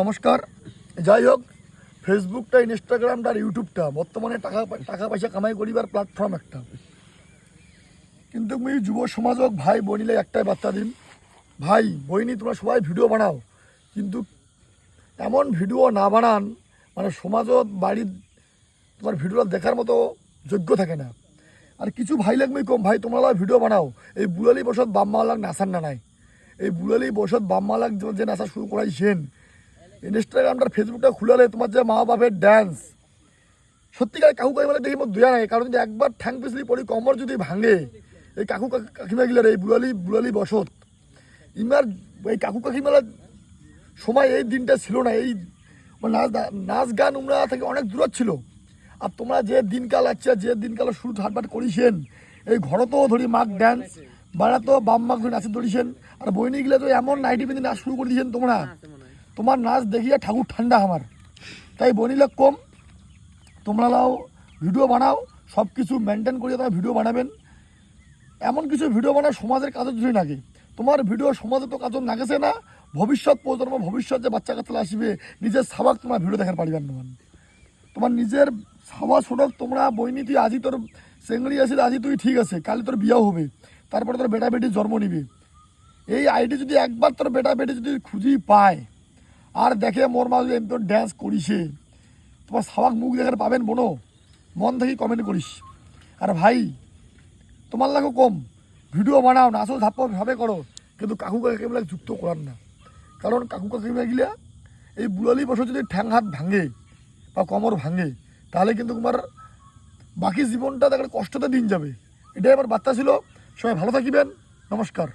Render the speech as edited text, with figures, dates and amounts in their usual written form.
নমস্কার। যাই হোক, ফেসবুকটা, ইনস্টাগ্রামটা আর ইউটিউবটা বর্তমানে টাকা পয়সা কামাই করিবার প্ল্যাটফর্ম একটা। কিন্তু আমি যুব সমাজক ভাই বইনিলে একটাই বার্তা দিন, ভাই বইনি তোমরা সবাই ভিডিও বানাও, কিন্তু এমন ভিডিও না বানান মানে সমাজত বাড়ির তোমার ভিডিওটা দেখার মতো যোগ্য থাকে না। আর কিছু ভাই লাগবে কম, ভাই তোমরা ভিডিও বানাও, এই বুড়ালি বসত বাম্মালাক নাচার না নাই, এই বুড়ালি বসত বাম্মালাক যে নাচা শুরু করাইছেন, ইনস্টাগ্রামটার ফেসবুকটা খুলালে তোমার যে মা বাপের ড্যান্স সত্যিকার কাকু কাকিমালে দেখি মোট দয়া নাই। কারণ যদি একবার ঠ্যাং পিছলি পড়ি কমর যদি ভাঙে, এই কাকু কাকিমা গিলার এই বুড়ালি বসত ইমার এই কাকু কাকিমালার সময় এই দিনটা ছিল না। এই নাচ গান উমরা থেকে অনেক দূরত ছিল। আর তোমরা যে দিনকাল আছে, যে দিনকাল শুরু হাটবাট করিছেন, এই ঘরতেও ধরি মাক ড্যান্স বাড়াতো বাম মাক ধরে নাচে ধরিছেন। আর বইনি গিলে তো এমন নাইটি পিন্ধে নাচ শুরু করে দিয়েছেন তোমরা, তোমার নাচ দেখিয়া ঠাকুর ঠান্ডা আমার। তাই বনিলে কম, তোমরাও ভিডিও বানাও, সব কিছু মেনটেন করিয়ে তোমরা ভিডিও বানাবেন। এমন কিছু ভিডিও বানাও সমাজের কাজের জন্য নাগে। তোমার ভিডিও সমাজে তো কাজর নাগেছে না, ভবিষ্যৎ প্রজন্ম, ভবিষ্যৎ যে বাচ্চা কাচ্চা আসবে নিজের সাবাক তোমার ভিডিও দেখার পারিবেন না। তোমার নিজের সাবা শোনক, তোমরা বইনি তুই আজি তোর সেঙ্গড়ি আসিস, আজি তুই ঠিক আছে, কালি তোর বিয়াও হবে, তারপরে তোর বেটা বেটি জন্ম নিবে। এই আইডি যদি একবার তোর বেটা বেটি যদি খুঁজি পায় আর দেখে মোর মা যদি তোর ড্যান্স করিছে, তোমার সাবাক মুখ দেখার পাবেন বোনো, মন থেকে কমেন্ট করিস। আর ভাই তোমার লাগো কম, ভিডিও বানাও, নাচো ধাপ্পা ভাবে করো, কিন্তু কাকু কাকিমাকে যুক্ত করার না। কারণ কাকু কাকিমা গিলা এই বুড়ালি বছর যদি ঠ্যাং হাত ভাঙে বা কোমর ভাঙে, তাহলে কিন্তু তোমার বাকি জীবনটা দেখে কষ্টতে দিন যাবে। এটাই আমার বার্তা ছিল। সবাই ভালো থাকিবেন। নমস্কার।